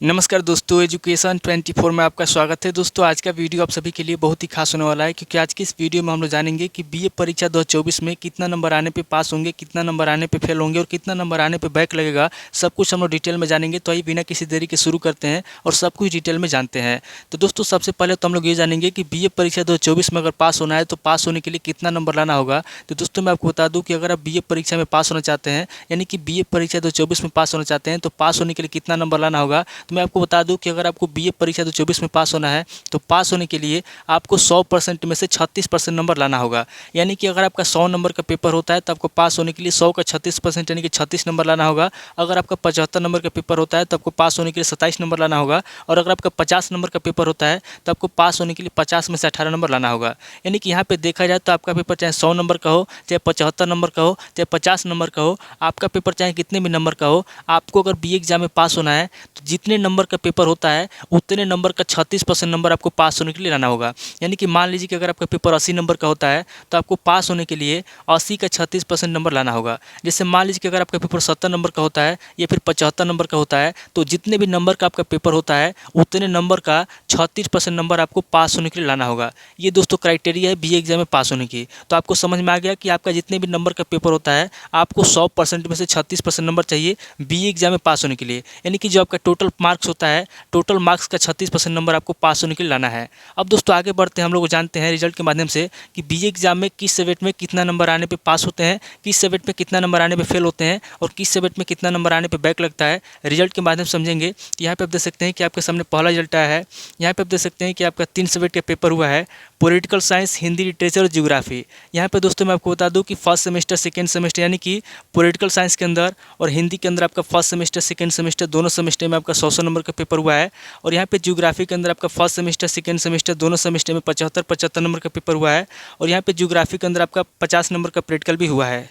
नमस्कार दोस्तों, एजुकेशन 24 में आपका स्वागत है। दोस्तों, आज का वीडियो आप सभी के लिए बहुत ही खास होने वाला है, क्योंकि आज की इस वीडियो में हम लोग जानेंगे कि बीए परीक्षा 2024 में कितना नंबर आने पे पास होंगे, कितना नंबर आने पे फेल होंगे और कितना नंबर आने पे बैक लगेगा। सब कुछ हम लोग डिटेल में जानेंगे। तो आइए बिना किसी देरी के शुरू करते हैं और सब कुछ डिटेल में जानते हैं। तो दोस्तों, सबसे पहले तो हम लोग ये जानेंगे कि बीए परीक्षा 2024 में अगर पास होना है तो पास होने के लिए कितना नंबर लाना होगा। तो दोस्तों, मैं आपको बता दूँ कि अगर आप बीए परीक्षा में पास होना चाहते हैं, यानी कि बीए परीक्षा 2024 में पास होना चाहते हैं, तो पास होने के लिए कितना नंबर लाना होगा। तो मैं आपको बता दूं कि अगर आपको बीए परीक्षा 2024 में पास होना है तो पास होने के लिए आपको 100% में से 36% नंबर लाना होगा। यानी कि अगर आपका 100 नंबर का पेपर होता है तो आपको पास होने के लिए 100 का 36% यानी कि 36 नंबर लाना होगा। अगर आपका 75 नंबर का पेपर होता है तो आपको पास होने के लिए 27 नंबर लाना होगा। और अगर आपका 50 नंबर का पेपर होता है तो आपको पास होने के लिए 50 में से 18 नंबर लाना होगा। यानी कि यहाँ पे देखा जाए तो आपका पेपर चाहे 100 नंबर का हो, चाहे 75 नंबर का हो, चाहे 50 नंबर का हो, आपका पेपर चाहे कितने भी नंबर का हो, आपको अगर बीए एग्जाम में पास होना है तो जितने नंबर का पेपर होता है उतने नंबर का 36% नंबर आपको पास होने के लिए लाना होगा। यानी कि मान लीजिए कि अगर आपका पेपर 80 नंबर का होता है तो आपको पास होने के लिए 80 का 36% नंबर लाना होगा। जैसे मान लीजिए कि अगर आपका पेपर 70 नंबर का होता है या फिर 75 नंबर का होता है, तो जितने भी नंबर का आपका पेपर होता है उतने नंबर का 36% नंबर आपको पास होने के लिए लाना होगा। ये दोस्तों क्राइटेरिया है बीए एग्जाम में पास होने की। तो आपको समझ में आ गया कि आपका जितने भी नंबर का पेपर होता है आपको 100% में से 36% नंबर चाहिए बीए एग्जाम में पास होने के लिए। यानी कि जो आपका टोटल मार्क्स होता है, टोटल मार्क्स का 36% नंबर आपको पास होने के लिए लाना है। अब दोस्तों आगे बढ़ते हैं, हम लोग जानते हैं रिजल्ट के माध्यम से कि बीए एग्जाम में किस सब्जेक्ट में कितना नंबर आने पे पास होते हैं, किस सब्जेक्ट में कितना नंबर आने पे फेल होते हैं और किस सब्जेक्ट में कितना नंबर आने पे बैक लगता है। रिजल्ट के माध्यम से समझेंगे। तो यहाँ पे आप देख सकते हैं कि आपके सामने पहला रिजल्ट आया है। यहाँ पे आप देख सकते हैं कि आपका 3 सब्जेक्ट का पेपर हुआ है, पॉलिटिकल साइंस, हिंदी लिटरेचर और ज्योग्राफी। यहाँ पे दोस्तों मैं आपको बता दूँ कि फर्स्ट सेमेस्टर सेकेंड सेमेस्टर यानी कि पॉलिटिकल साइंस के अंदर और हिंदी के अंदर आपका फर्स्ट सेमेस्टर सेकेंड सेमेस्टर दोनों सेमेस्टर में आपका 100 नंबर का पेपर हुआ है। और यहाँ पे ज्योग्राफी के अंदर आपका फर्स्ट सेमेस्टर सेकेंड सेमेस्टर दोनों सेमेस्टर में 75 नंबर का पेपर हुआ है। और यहाँ पे ज्योग्राफी के अंदर आपका 50 नंबर का प्रैक्टिकल भी हुआ है।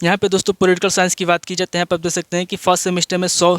यहाँ पे दोस्तों पॉलिटिकल साइंस की बात की जाती है, यहाँ पे आप देख सकते हैं कि फर्स्ट सेमेस्टर में 100।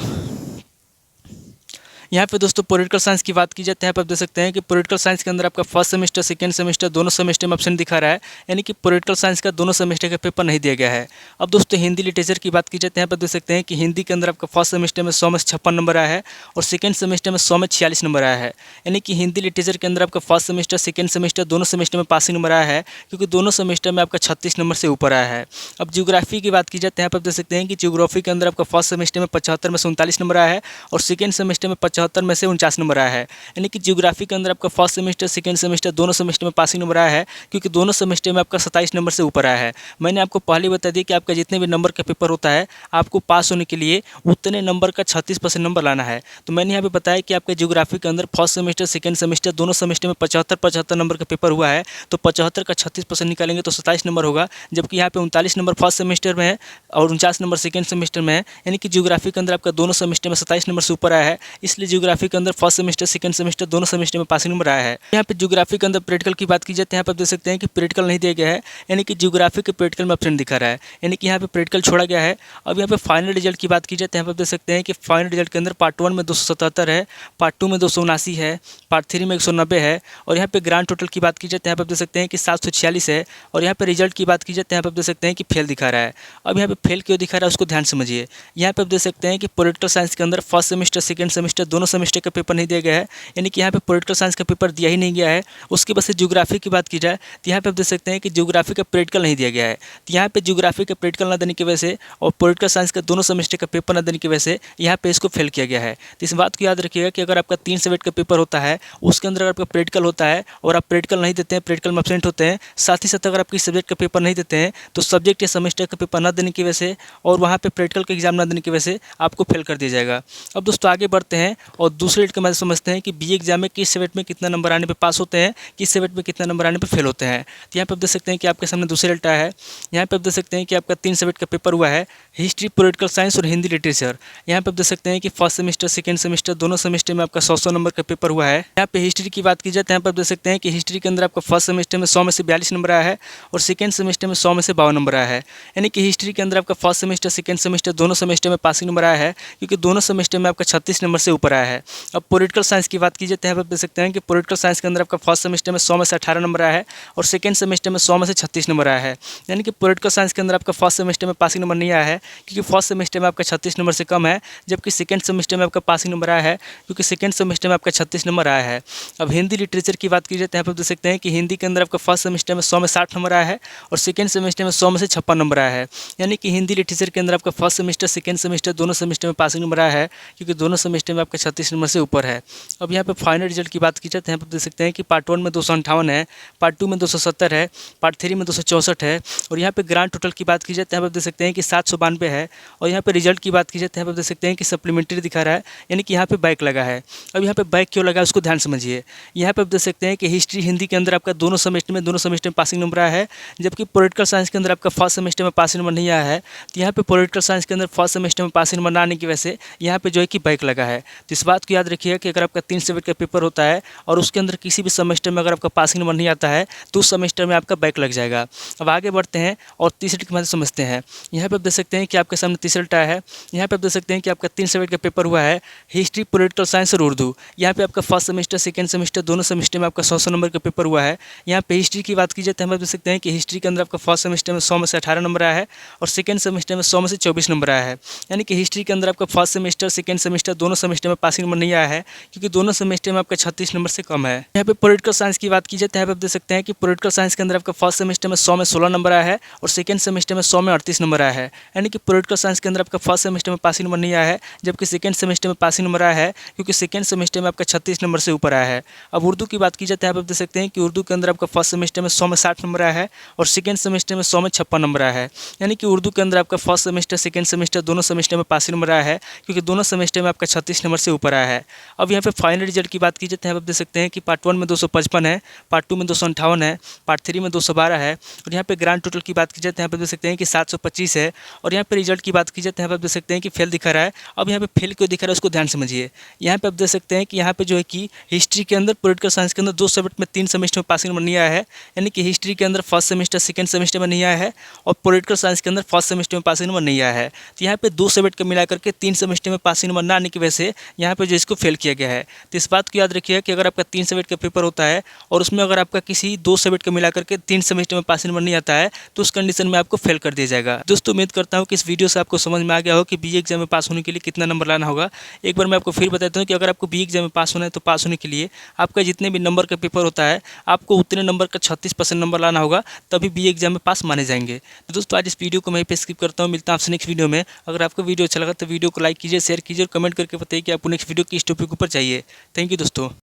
यहाँ पे दोस्तों पॉलिटिकल साइंस की बात की जाती है, यहाँ पर आप देख सकते हैं कि पॉलिटिकल साइंस के अंदर आपका फर्स्ट सेमेस्टर सेकंड सेमेस्टर दोनों सेमेस्टर में ऑप्शन दिखा रहा है। यानी कि पॉलिटिकल साइंस का दोनों सेमेस्टर का पेपर नहीं दिया गया है। अब दोस्तों हिंदी लिटरेचर की बात की जाती है, यहाँ पर देख सकते हैं कि हिंदी के अंदर आपका फर्स्ट सेमेस्टर में 100 में 56 नंबर आया है और सेकंड सेमेस्टर में 100 में 46 नंबर आया है। यानी कि हिंदी लिटरेचर के अंदर आपका फर्स्ट सेमेस्टर सेकंड सेमेस्टर दोनों सेमेस्टर में पासिंग नंबर आया है, क्योंकि दोनों सेमेस्टर में आपका 36 नंबर से ऊपर आया है। अब ज्योग्राफी की बात की जाती है, यहाँ पर देख सकते हैं कि ज्योग्राफी के अंदर आपका फर्स्ट सेमेस्टर में 75 में से 39 नंबर आया है और सेकंड सेमेस्टर में 75 में से 49 नंबर आया है। यानी कि ज्योग्राफी के अंदर आपका फर्स्ट सेमेस्टर सेकंड सेमेस्टर दोनों सेमेस्टर में पासिंग नंबर आया है, क्योंकि दोनों सेमेस्टर में आपका 27 नंबर से ऊपर आया है। मैंने आपको पहले बता दिया कि आपका जितने भी नंबर का पेपर होता है आपको पास होने के लिए उतने नंबर का 36% नंबर लाना है। तो मैंने यहाँ पे बताया कि आपका ज्योग्राफी के अंदर फर्स्ट सेमेस्टर सेकंड सेमेस्टर दोनों सेमेस्टर में 75 नंबर का पेपर हुआ है, तो 75 का 36% निकालेंगे तो 27 नंबर होगा। जबकि यहाँ पे 39 नंबर फर्स्ट सेमेस्टर में है और 49 नंबर सेकंड सेमेस्टर में है। यानी कि ज्योग्राफी के अंदर आपका दोनों सेमेस्टर में 27 नंबर से ऊपर आया है, इसलिए ज्योग्राफी के अंदर फर्स्ट सेमेस्टर सेकंड सेमेस्टर दोनों सेमेस्टर में पासिंग नंबर आया है। यहाँ पे ज्योग्राफी के अंदर प्रैक्टिकल की बात की जाती है, यहाँ पर देख सकते हैं कि प्रैक्टिकल नहीं दिया गया है। यानी कि ज्योग्राफी के प्रैक्टिकल में ऑप्शन दिखा रहा है, यानी कि यहाँ पे प्रैक्टिकल छोड़ा गया है। अब यहाँ पे फाइनल रिजल्ट की बात की जाती है, यहाँ पर देख सकते हैं कि फाइनल रिजल्ट के अंदर पार्ट 1 में 277 है, पार्ट 2 में 279 है, पार्ट 3 में 190 है और यहाँ पे ग्रांड टोटल की बात की जाती है, यहाँ पर देख सकते हैं कि 746 है। और यहाँ पे रिजल्ट की बात की जाती है, यहाँ पर देख सकते हैं कि फेल दिखा रहा है। अब यहाँ पे फेल क्यों दिखा रहा है उसको ध्यान समझिए। यहाँ पे आप देख सकते हैं कि पॉलिटिकल साइंस के अंदर फर्स्ट सेमेस्टर सेकंड सेमेस्टर दोनों सेमेस्टर का पेपर नहीं दिया गया है, यानी कि यहाँ पे पॉलिटिकल साइंस का पेपर दिया ही नहीं गया है। उसके बाद से ज्योग्राफी की बात की जाए तो यहाँ पे आप देख सकते हैं कि ज्योग्राफी का प्रैक्टिकल नहीं दिया गया है। तो यहाँ पे ज्योग्राफी का प्रैक्टिकल न देने की वजह से और पॉलिटिकल साइंस का दोनों सेमेस्टर का पेपर न देने की वजह से यहाँ पे इसको फेल किया गया है। तो इस बात को याद रखिएगा कि अगर आपका 3 सब्जेक्ट का पेपर होता है उसके अंदर अगर आपका प्रैक्टिकल होता है और आप प्रैक्टिकल नहीं देते हैं, प्रैक्टिकल में एब्सेंट होते हैं, साथ ही साथ अगर आप किसी सब्जेक्ट का पेपर नहीं देते हैं तो सब्जेक्ट या सेमेस्टर का पेपर न देने की वजह से और वहाँ पे प्रैक्टिकल का एग्जाम न देने की वजह से आपको फेल कर दिया जाएगा। अब दोस्तों आगे बढ़ते हैं और दूसरे रेट के माध्यम समझते हैं कि बीए एग्जाम में किस सब्जेक्ट में कितना नंबर आने पे पास होते हैं, किस सब्जेक्ट में कितना नंबर आने पे फेल होते हैं। तो यहाँ पे आप देख सकते हैं कि आपके सामने दूसरा रिजल्ट आया है। यहाँ पे आप देख सकते हैं कि आपका 3 सब्जेक्ट का पेपर हुआ है, हिस्ट्री, पॉलिटिकल साइंस और हिंदी लिटरेचर। यहाँ पे आप देख सकते हैं कि फर्स्ट सेमेस्टर सेकंड सेमेस्टर दोनों सेमेस्टर में आपका 100 नंबर का पेपर हुआ है। यहाँ पे हिस्ट्री की बात की जाए तो यहाँ पे आप देख सकते हैं कि हिस्ट्री के अंदर आपका फर्स्ट सेमेस्टर में 100 में से 42 नंबर आया है और सेकंड सेमेस्टर में 100 में से 52 नंबर आया है। यानी कि हिस्ट्री के अंदर आपका फर्स्ट सेमेस्टर सेकंड सेमेस्टर दोनों सेमेस्टर में पासिंग नंबर आया है, क्योंकि दोनों सेमेस्टर में आपका 36 नंबर से ऊपर आया है। अब पॉलिटिकल साइंस की बात की जाए तो यहाँ पर आप देख सकते हैं कि पॉलिटिकल साइंस के अंदर आपका फर्स्ट सेमेस्टर में 100 में से 18 नंबर आया है और सेकंड सेमेस्टर में 100 में से 36 नंबर आया है। यानी कि पॉलिटिकल साइंस के अंदर आपका फर्स्ट सेमेस्टर में पासिंग नंबर नहीं आया है, क्योंकि फर्स्ट सेमेस्टर में आपका 36 नंबर से कम है, जबकि सेकंड सेमेस्टर में आपका पासिंग नंबर आया है, क्योंकि सेकंड सेमेस्टर में आपका 36 नंबर आया है। अब हिंदी लिटरेचर की बात की जाए तो यहाँ पर देख सकते हैं कि हिंदी के अंदर आपका फर्स्ट सेमेस्टर में 100 में 60 नंबर आया है और सेकंड सेमेस्टर में 100 में से 56 नंबर आया है। यानी कि हिंदी लिटरेचर के अंदर आपका फर्स्ट सेमेस्टर सेकंड सेमेस्टर दोनों सेमेस्टर में पासिंग नंबर आया है, क्योंकि दोनों सेमेस्टर में आपका 36 नंबर से ऊपर है। अब यहाँ पे फाइनल रिजल्ट की बात की जाए तो यहाँ पर देख सकते हैं कि पार्ट 1 में 258 है, पार्ट 2 में 270 है, पार्ट 3 में 264 है और यहाँ पे ग्रांड टोटल की बात की जाए तो यहाँ पर देख सकते हैं कि 792 है। और यहाँ पे रिजल्ट की बात की जाए तो यहाँ पर देख सकते हैं कि सप्लीमेंट्री दिखा रहा है, यानी कि यहाँ पे बैक लगा है। अब यहाँ पे बैक क्यों लगा है उसको ध्यान समझिए। यहाँ पे आप देख सकते हैं कि हिस्ट्री हिंदी के अंदर आपका दोनों सेमेस्टर में पासिंग नंबर आया है, जबकि पॉलिटिकल साइंस के अंदर आपका फर्स्ट सेमेस्टर में पासिंग नंबर नहीं आया है। तो यहाँ पे पॉलिटिकल साइंस के अंदर फर्स्ट सेमेस्टर में पासिंग नंबर ना आने की वजह से यहाँ पे जो है कि बैक लगा है। तो इस बात को याद रखिए कि अगर आपका 3 सब्जेक्ट का पेपर होता है और उसके अंदर किसी भी सेमेस्टर में अगर आपका पासिंग नंबर नहीं आता है तो उस सेमेस्टर में आपका बैक लग जाएगा। अब आगे बढ़ते हैं और तीसरे की मदद समझते हैं। यहाँ पे आप देख सकते हैं कि आपके सामने तीसरा रिजल्ट आया है। यहाँ पे आप देख सकते हैं कि आपका 3 सब्जेक्ट का पेपर हुआ है, हिस्ट्री, पॉलिटिकल साइंस और उर्दू। यहाँ पे आपका फर्स्ट सेमेस्टर सेकंड सेमेस्टर दोनों सेमेस्टर में आपका 100 नंबर का पेपर हुआ है। यहाँ पे हिस्ट्री की बात की जाए तो हम देख सकते हैं कि हिस्ट्री के अंदर आपका फर्स्ट सेमेस्टर में 100 में से 18 नंबर आया है और सेकंड सेमेस्टर में 100 में से 24 नंबर आया है। यानी कि हिस्ट्री के अंदर आपका फर्स्ट सेमेस्टर सेकंड सेमेस्टर दोनों सेमेस्टर में पासिंग नंबर नहीं आया है, क्योंकि दोनों सेमेस्टर में आपका 36 नंबर से कम है। यहाँ पे पॉलिटिकल साइंस की बात की जाए तो यहाँ पे आप देख सकते हैं कि पॉलिटिकल साइंस के अंदर आपका फर्स्ट सेमेस्टर में 100 में 16 नंबर आया है और सेकंड सेमेस्टर में 100 में 38 नंबर आया है। यानी कि पॉलिटिकल साइंस के अंदर आपका फर्स्ट सेमेस्टर में पासिंग नंबर नहीं आया है, जबकि सेकंड सेमेस्टर में पासिंग नंबर आया है, क्योंकि सेकंड सेमेस्टर में आपका 36 नंबर से ऊपर आया है। अब उर्दू की बात की जाए तो यहाँ पे आप देख सकते हैं कि उर्दू के अंदर आपका फर्स्ट सेमेस्टर में 100 में 60 नंबर आया है और सेकंड सेमेस्टर में 100 में 56 नंबर आया है। यानी कि उर्दू के अंदर आपका फर्स्ट सेमेस्टर सेकंड सेमेस्टर दोनों सेमेस्टर में पासिंग नंबर आया है, क्योंकि दोनों सेमेस्टर में आपका 36 नंबर से ऊपर आया है। अब यहाँ पे फाइनल रिजल्ट की बात की जाए तो यहाँ पे आप देख सकते हैं कि पार्ट 1 में 255 है, पार्ट 2 में 258 है, पार्ट 3 में 212 है और यहाँ पे ग्रांड टोटल की बात की जाए तो यहाँ पे देख सकते हैं कि 725 है। और यहाँ पे रिजल्ट की बात की जाए तो यहाँ पे आप देख सकते हैं कि फेल दिखा रहा है। अब यहाँ पे फेल क्यों दिखा रहा है उसको ध्यान समझिए। यहाँ पे आप देख सकते हैं कि यहाँ पे जो है कि हिस्ट्री के अंदर पॉलिटिकल साइंस के अंदर 2 सब्जेक्ट में 3 सेमेस्टर में पासिंग नंबर नहीं आया है, यानी कि हिस्ट्री के अंदर फर्स्ट सेमेस्टर सेकंड सेमेस्टर में नहीं आया है और पॉलिटिकल साइंस के अंदर फर्स्ट सेमेस्टर में पासिंग नंबर नहीं आया है। तो यहाँ पे 2 सब्जेक्ट का मिला करके 3 सेमेस्टर में पासिंग नंबर ना आने की वजह से यहाँ पे जो इसको फेल किया गया है। तो इस बात को याद रखिए कि अगर आपका 3 सब्जेक्ट का पेपर होता है और उसमें अगर आपका किसी 2 सब्जेक्ट का मिला करके 3 सेमेस्टर में पासिंग नंबर नहीं आता है तो उस कंडीशन में आपको फेल कर दिया जाएगा। दोस्तों उम्मीद करता हूँ कि इस वीडियो से आपको समझ में आ गया हो कि बीए एग्जाम में पास होने के लिए कितना नंबर लाना होगा। एक बार मैं आपको फिर बताता हूँ कि अगर आपको बीए एग्जाम में पास होना है तो पास होने के लिए आपका जितने भी नंबर का पेपर होता है आपको उतने नंबर का 36% नंबर लाना होगा, तभी बीए एग्जाम में पास माने जाएंगे। तो दोस्तों आज इस वीडियो को मैं पे स्किप करता हूँ। मिलता हूँ आपसे नेक्स्ट वीडियो में। अगर आपको वीडियो अच्छा लगा तो वीडियो को लाइक कीजिए, शेयर कीजिए और कमेंट करके बताइए कि आपको नेक्स्ट वीडियो किस टॉपिक ऊपर चाहिए। थैंक यू दोस्तों।